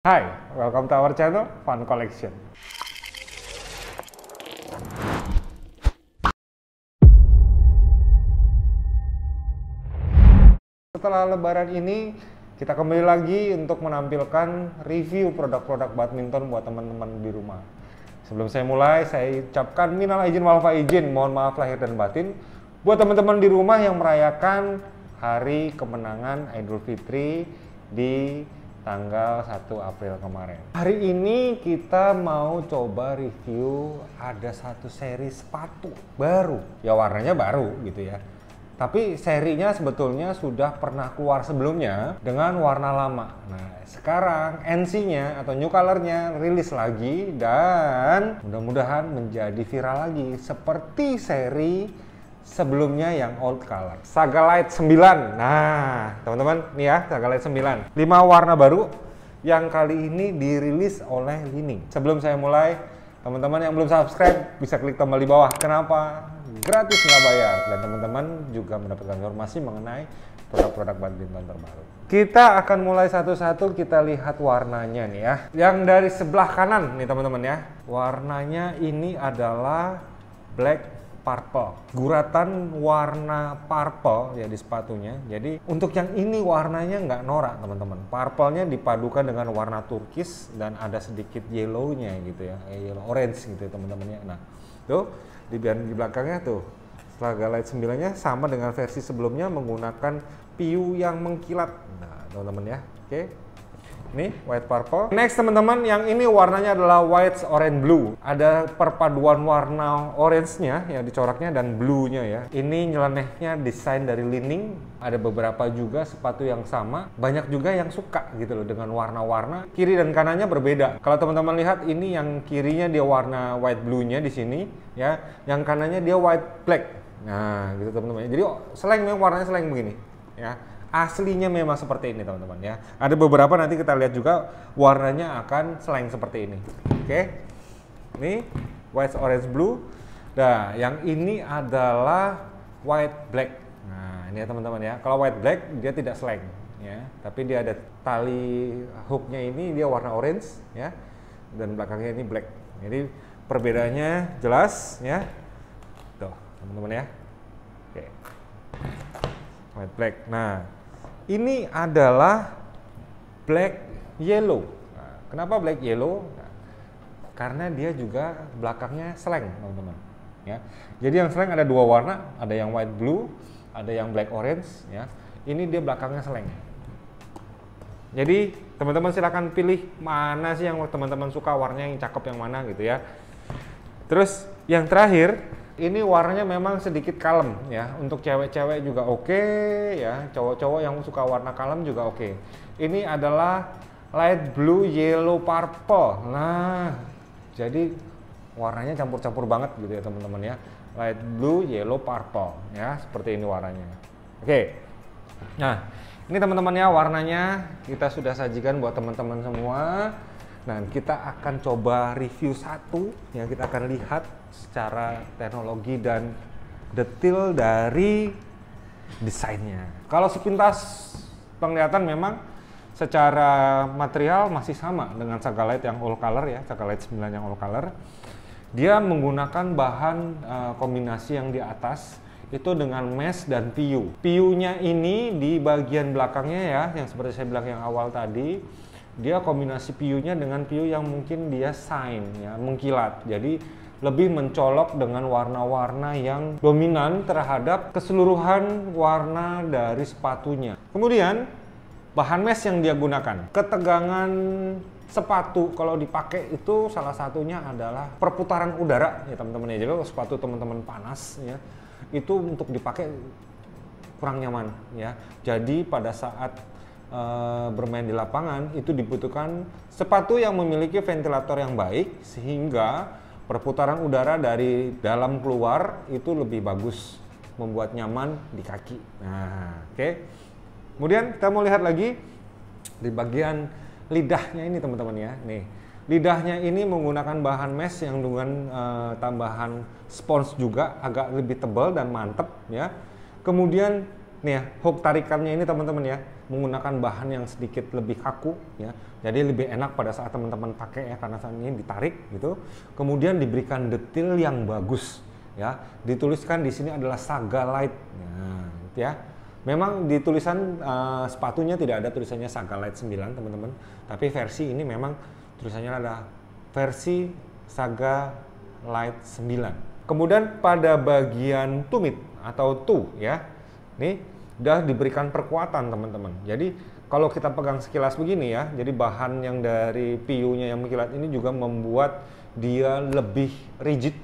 Hai, welcome to our channel Fun Collection. Setelah lebaran ini, kita kembali lagi untuk menampilkan review produk-produk badminton buat teman-teman di rumah. Sebelum saya mulai, saya ucapkan minal aidin wal faizin, mohon maaf lahir dan batin buat teman-teman di rumah yang merayakan hari kemenangan Idul Fitri di tanggal 1 April kemarin. Hari ini kita mau coba review ada satu seri sepatu baru. Ya warnanya baru gitu ya. Tapi serinya sebetulnya sudah pernah keluar sebelumnya dengan warna lama. Nah sekarang NC-nya atau new color-nya rilis lagi dan mudah-mudahan menjadi viral lagi seperti seri sebelumnya yang old color. Saga Light 9. Nah, teman-teman, nih ya, Saga Light 9. 5 warna baru yang kali ini dirilis oleh Li-Ning. Sebelum saya mulai, teman-teman yang belum subscribe bisa klik tombol di bawah. Kenapa? Gratis, nggak bayar. Dan teman-teman juga mendapatkan informasi mengenai produk-produk badminton terbaru. Kita akan mulai satu-satu, kita lihat warnanya nih ya. Yang dari sebelah kanan nih teman-teman ya. Warnanya ini adalah black purple, guratan warna purple ya di sepatunya. Jadi untuk yang ini warnanya nggak norak teman-teman. Purple-nya dipadukan dengan warna turkis dan ada sedikit yellow-nya gitu ya, yellow orange gitu ya teman-teman ya. Nah tuh di belakangnya tuh Saga Light 9-nya sama dengan versi sebelumnya menggunakan piu yang mengkilat. Nah teman-teman ya, oke. Ini white purple. Next teman-teman, yang ini warnanya adalah white orange blue. Ada perpaduan warna orange-nya ya dicoraknya dan blue-nya ya. Ini nyelenehnya desain dari Li-Ning. Ada beberapa juga sepatu yang sama. Banyak juga yang suka gitu loh dengan warna-warna. Kiri dan kanannya berbeda. Kalau teman-teman lihat ini yang kirinya dia warna white blue-nya di sini ya. Yang kanannya dia white black. Nah, gitu teman-teman. Jadi seleng memang warnanya seleng begini ya. Aslinya memang seperti ini teman-teman ya. Ada beberapa nanti kita lihat juga warnanya akan seleng seperti ini. Oke. Ini white orange blue. Nah, yang ini adalah white black. Nah, ini ya teman-teman ya. Kalau white black dia tidak seleng ya, tapi dia ada tali hooknya ini dia warna orange ya. Dan belakangnya ini black. Jadi perbedaannya jelas ya. Tuh, teman-teman ya. Oke. White black. Nah, ini adalah black yellow. Nah, kenapa black yellow? Nah, karena dia juga belakangnya seleng, teman-teman. Ya, jadi yang seleng ada dua warna, ada yang white blue, ada yang black orange. Ya, ini dia belakangnya seleng. Jadi teman-teman silakan pilih mana sih yang teman-teman suka, warnanya yang cakep yang mana gitu ya. Terus yang terakhir, ini warnanya memang sedikit kalem ya. Untuk cewek-cewek juga oke ya. Cowok-cowok yang suka warna kalem juga oke. Ini adalah light blue yellow purple. Nah, jadi warnanya campur-campur banget gitu ya teman-teman ya. Light blue yellow purple ya. Seperti ini warnanya. Oke. Nah, ini teman-teman ya warnanya kita sudah sajikan buat teman-teman semua. Nah, kita akan coba review satu yang kita akan lihat secara teknologi dan detail dari desainnya. Kalau sepintas penglihatan memang secara material masih sama dengan Saga Light yang all color ya, Saga Light 9 yang all color. Dia menggunakan bahan kombinasi yang di atas itu dengan mesh dan PU. PU-nya ini di bagian belakangnya ya, yang seperti saya bilang yang awal tadi. Dia kombinasi PU-nya dengan PU yang mungkin dia shine ya, mengkilat. Jadi lebih mencolok dengan warna-warna yang dominan terhadap keseluruhan warna dari sepatunya. Kemudian bahan mesh yang dia gunakan. Ketegangan sepatu kalau dipakai itu salah satunya adalah perputaran udara ya teman-teman ya. Jadi kalau sepatu teman-teman panas ya, itu untuk dipakai kurang nyaman ya. Jadi pada saat bermain di lapangan itu dibutuhkan sepatu yang memiliki ventilator yang baik sehingga perputaran udara dari dalam keluar itu lebih bagus, membuat nyaman di kaki. Nah, oke. Kemudian kita mau lihat lagi di bagian lidahnya ini teman-teman ya. Nih, lidahnya ini menggunakan bahan mesh yang dengan tambahan spons juga agak lebih tebal dan mantep ya. Kemudian nih ya, hook tarikannya ini teman-teman ya. menggunakan bahan yang sedikit lebih kaku ya. Jadi lebih enak pada saat teman-teman pakai ya, karena saat ini ditarik gitu. Kemudian diberikan detail yang bagus ya. Dituliskan di sini adalah Saga Light. Nah, gitu ya. Memang di tulisan sepatunya tidak ada tulisannya Saga Light 9 teman-teman, tapi versi ini memang tulisannya ada versi Saga Light 9. Kemudian pada bagian tumit atau ya, nih udah diberikan perkuatan teman-teman. Jadi kalau kita pegang sekilas begini ya, jadi bahan yang dari PU-nya yang mengkilat ini juga membuat dia lebih rigid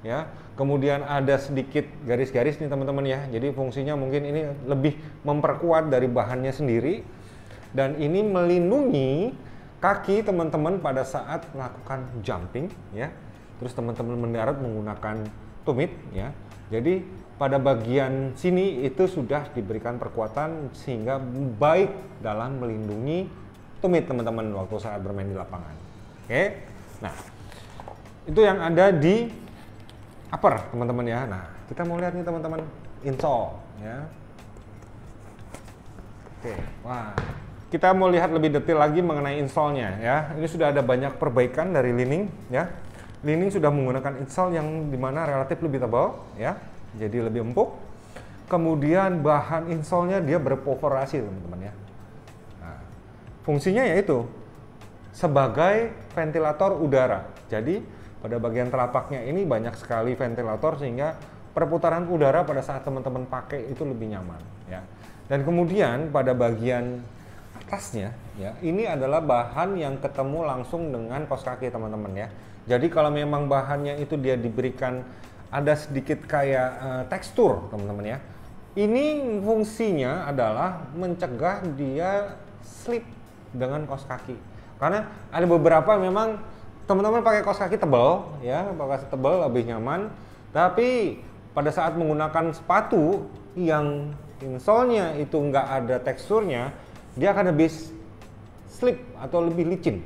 ya. Kemudian ada sedikit garis-garis nih teman-teman ya. Jadi fungsinya mungkin ini lebih memperkuat dari bahannya sendiri, dan ini melindungi kaki teman-teman pada saat melakukan jumping ya. Terus teman-teman mendarat menggunakan tumit ya. Jadi pada bagian sini itu sudah diberikan perkuatan sehingga baik dalam melindungi tumit teman-teman waktu saat bermain di lapangan. Oke. Nah, itu yang ada di upper teman-teman ya. Nah, kita mau lihat nih teman-teman insole ya. Oke. Wah, kita mau lihat lebih detail lagi mengenai insole-nya ya. Ini sudah ada banyak perbaikan dari Li-Ning ya. Li-Ning sudah menggunakan insole yang dimana relatif lebih tebal ya. Jadi lebih empuk. Kemudian bahan insole-nya dia berperforasi teman-teman ya. Nah, fungsinya yaitu sebagai ventilator udara. Jadi pada bagian telapaknya ini banyak sekali ventilator sehingga perputaran udara pada saat teman-teman pakai itu lebih nyaman ya. Dan kemudian pada bagian atasnya ya, ini adalah bahan yang ketemu langsung dengan kaos kaki teman-teman ya. Jadi kalau memang bahannya itu dia diberikan ada sedikit kayak tekstur teman-teman ya. Ini fungsinya adalah mencegah dia slip dengan kaos kaki. Karena ada beberapa memang teman-teman pakai kaos kaki tebal ya, pakai tebal lebih nyaman. Tapi pada saat menggunakan sepatu yang insole-nya itu nggak ada teksturnya, dia akan lebih slip atau lebih licin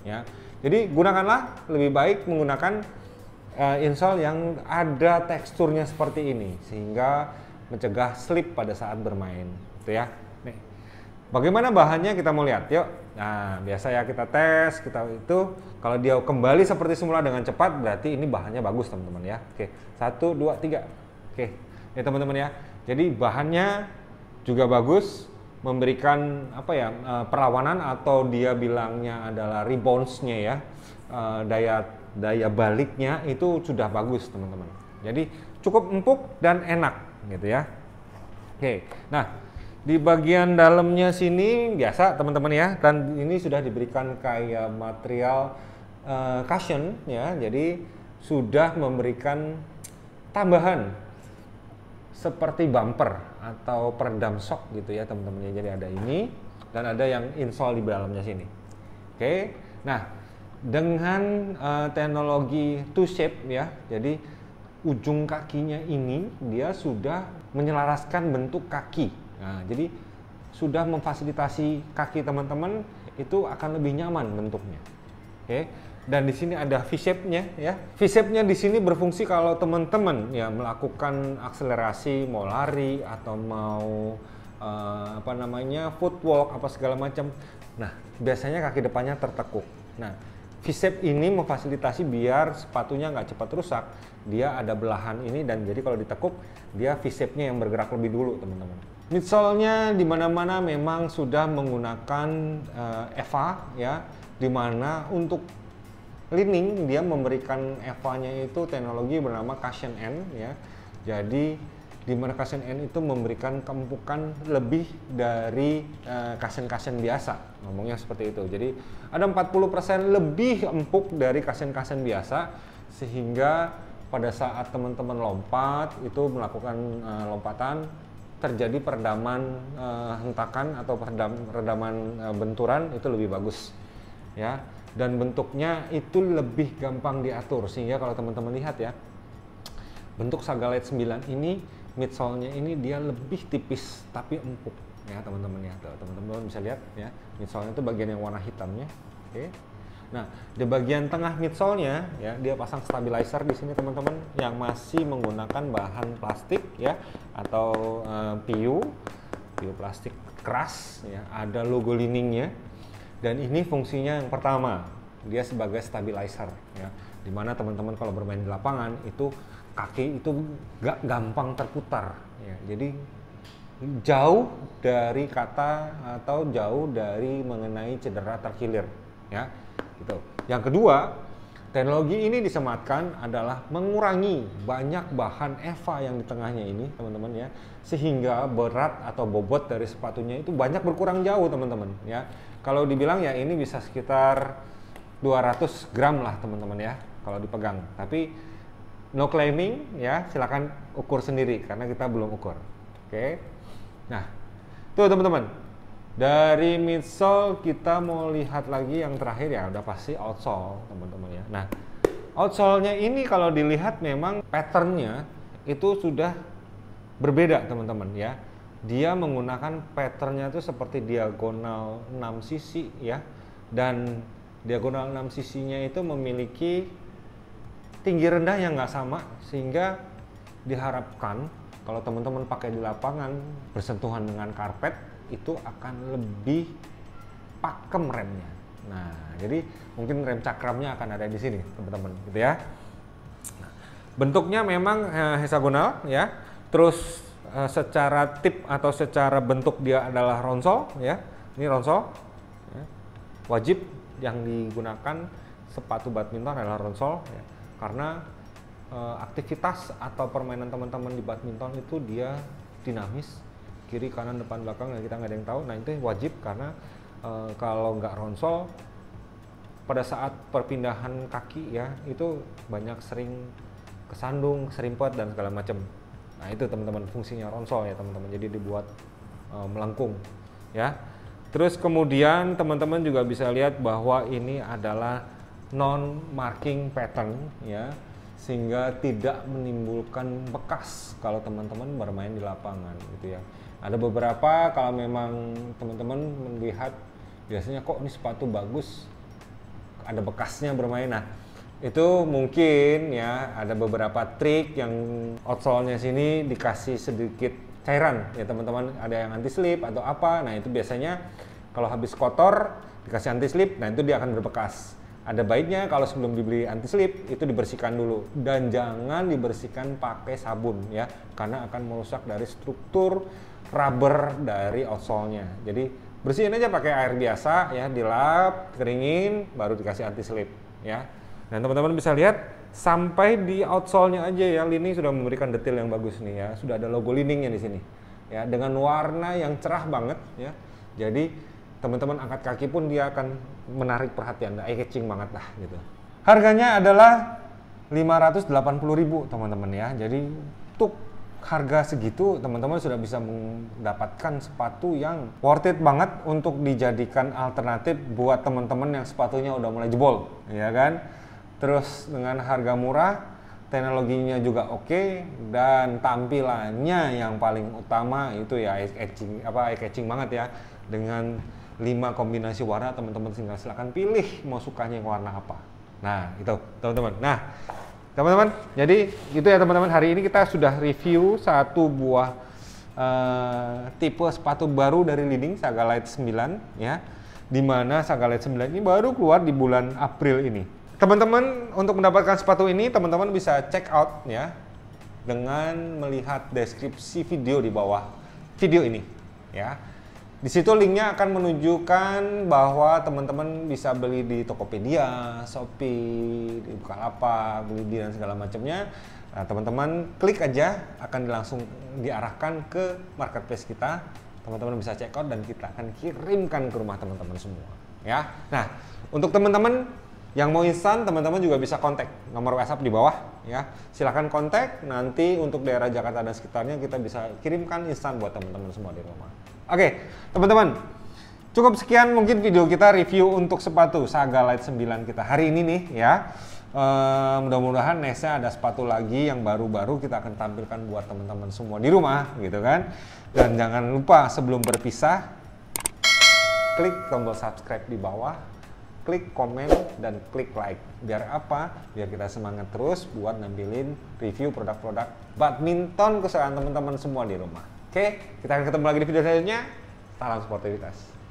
ya. Jadi gunakanlah lebih baik menggunakan insole yang ada teksturnya seperti ini sehingga mencegah slip pada saat bermain gitu ya. Nih, bagaimana bahannya kita mau lihat yuk. Nah, biasa ya kita tes, kita itu kalau dia kembali seperti semula dengan cepat berarti ini bahannya bagus teman-teman ya. Oke, 1, 2, 3. Oke, ya teman-teman ya. Jadi bahannya juga bagus, memberikan apa ya, perlawanan atau dia bilangnya adalah rebounds-nya ya, daya baliknya itu sudah bagus teman-teman. Jadi cukup empuk dan enak gitu ya. Oke, nah di bagian dalamnya sini biasa teman-teman ya, dan ini sudah diberikan kayak material cushion ya. Jadi sudah memberikan tambahan seperti bumper atau peredam shock gitu ya teman-teman. Jadi ada ini dan ada yang insole di dalamnya sini. Oke, nah dengan teknologi two shape ya, jadi ujung kakinya ini dia sudah menyelaraskan bentuk kaki. Nah, jadi sudah memfasilitasi kaki teman-teman itu akan lebih nyaman bentuknya. Oke. Dan di sini ada V-shape-nya ya. V-shape-nya di sini berfungsi kalau teman-teman ya melakukan akselerasi, mau lari atau mau footwalk apa segala macam. Nah, biasanya kaki depannya tertekuk. Nah, V-shape ini memfasilitasi biar sepatunya nggak cepat rusak. Dia ada belahan ini dan jadi kalau ditekuk dia V-shape-nya yang bergerak lebih dulu teman-teman. Midsole-nya di mana-mana memang sudah menggunakan EVA ya, di mana untuk Li-Ning dia memberikan EVA-nya itu teknologi bernama Cushion N ya. Jadi di mana Cushion N itu memberikan keempukan lebih dari cushion biasa, ngomongnya seperti itu. Jadi ada 40% lebih empuk dari cushion biasa, sehingga pada saat teman-teman lompat itu melakukan lompatan terjadi peredaman hentakan atau peredaman benturan itu lebih bagus ya. Dan bentuknya itu lebih gampang diatur, sehingga kalau teman-teman lihat ya, bentuk Saga Light 9 ini midsole-nya ini dia lebih tipis tapi empuk ya teman-teman ya. Teman-teman bisa lihat ya, midsole-nya itu bagian yang warna hitamnya. Oke. Nah, di bagian tengah midsole-nya ya, dia pasang stabilizer di sini teman-teman yang masih menggunakan bahan plastik ya, atau PU plastik keras, ya, ada logo Li-Ning-nya, dan ini fungsinya yang pertama, dia sebagai stabilizer, ya, dimana teman-teman kalau bermain di lapangan itu kaki itu gak gampang terputar, ya, jadi jauh dari kata atau jauh dari mengenai cedera terkilir, ya, gitu. Yang kedua, teknologi ini disematkan adalah mengurangi banyak bahan EVA yang di tengahnya ini, teman-teman, ya, sehingga berat atau bobot dari sepatunya itu banyak berkurang jauh, teman-teman, ya. Kalau dibilang ya ini bisa sekitar 200 gram lah, teman-teman, ya, kalau dipegang. Tapi no claiming, ya, silakan ukur sendiri karena kita belum ukur. Oke. Nah, tuh teman-teman. Dari midsole kita mau lihat lagi yang terakhir, ya udah pasti outsole, teman-teman, ya. Nah, outsole-nya ini kalau dilihat memang patternnya itu sudah berbeda, teman-teman, ya. Dia menggunakan patternnya itu seperti diagonal 6 sisi, ya. Dan diagonal 6 sisinya itu memiliki tinggi rendah yang nggak sama, sehingga diharapkan kalau teman-teman pakai di lapangan bersentuhan dengan karpet itu akan lebih pakem remnya. Nah, jadi mungkin rem cakramnya akan ada di sini, teman-teman, gitu ya. Bentuknya memang hexagonal, ya. Terus secara tip atau secara bentuk dia adalah ronsol, ya. Ini ronsol, ya. Wajib yang digunakan sepatu badminton adalah ronsol, ya. Karena aktivitas atau permainan teman-teman di badminton itu dia dinamis, kiri kanan depan belakang, dan kita nggak ada yang tahu. Nah, itu wajib karena kalau nggak ronsol pada saat perpindahan kaki, ya, itu banyak sering kesandung, serimpet dan segala macam. Nah, itu teman-teman fungsinya ronsol, ya, teman-teman. Jadi dibuat melengkung, ya. Terus kemudian teman-teman juga bisa lihat bahwa ini adalah non marking pattern, ya, sehingga tidak menimbulkan bekas kalau teman-teman bermain di lapangan, gitu ya. Ada beberapa kalau memang teman-teman melihat biasanya kok ini sepatu bagus ada bekasnya bermain. Nah, itu mungkin, ya, ada beberapa trik yang outsole-nya sini dikasih sedikit cairan, ya, teman-teman. Ada yang anti slip atau apa. Nah, itu biasanya kalau habis kotor dikasih anti slip, nah itu dia akan berbekas. Ada baiknya kalau sebelum dibeli anti slip itu dibersihkan dulu, dan jangan dibersihkan pakai sabun, ya, karena akan merusak dari struktur rubber dari outsole-nya. Jadi bersihin aja pakai air biasa, ya, dilap, keringin, baru dikasih anti slip, ya. Dan teman-teman bisa lihat sampai di outsole-nya aja, ya, Li-Ning sudah memberikan detail yang bagus nih, ya. Sudah ada logo Li-Ning-nya di sini, ya, dengan warna yang cerah banget, ya. Jadi teman-teman angkat kaki pun dia akan menarik perhatian, eye catching banget lah, gitu. Harganya adalah 580.000, teman-teman, ya. Jadi untuk harga segitu teman-teman sudah bisa mendapatkan sepatu yang worth it banget untuk dijadikan alternatif buat teman-teman yang sepatunya udah mulai jebol, ya kan. Terus dengan harga murah, teknologinya juga oke, dan tampilannya yang paling utama itu, ya, eye catching banget, ya, dengan 5 kombinasi warna. Teman-teman tinggal silakan pilih mau sukanya yang warna apa. Nah, itu teman-teman. Nah, teman-teman, jadi itu ya teman-teman, hari ini kita sudah review satu buah tipe sepatu baru dari Li-Ning, Saga Light 9, ya. Dimana Saga Light 9 ini baru keluar di bulan April ini. Teman-teman, untuk mendapatkan sepatu ini teman-teman bisa check out, ya, dengan melihat deskripsi video di bawah video ini, ya. Di situ linknya akan menunjukkan bahwa teman-teman bisa beli di Tokopedia, Shopee, di Bukalapak, Blibli dan segala macamnya. Nah, teman-teman klik aja, akan langsung diarahkan ke marketplace kita. Teman-teman bisa check out dan kita akan kirimkan ke rumah teman-teman semua, ya. Nah, untuk teman-teman yang mau instan, teman-teman juga bisa kontak nomor WhatsApp di bawah, ya. Silahkan kontak, nanti untuk daerah Jakarta dan sekitarnya kita bisa kirimkan instan buat teman-teman semua di rumah. Oke, teman-teman, cukup sekian mungkin video kita review untuk sepatu Saga Light 9 kita hari ini nih, ya. Mudah-mudahan nextnya ada sepatu lagi yang baru-baru kita akan tampilkan buat teman-teman semua di rumah, gitu kan. Dan jangan lupa sebelum berpisah, klik tombol subscribe di bawah, klik komen, dan klik like. Biar apa? Biar kita semangat terus buat nampilin review produk-produk badminton kesukaan teman-teman semua di rumah. Oke, kita akan ketemu lagi di video selanjutnya. Salam sportivitas.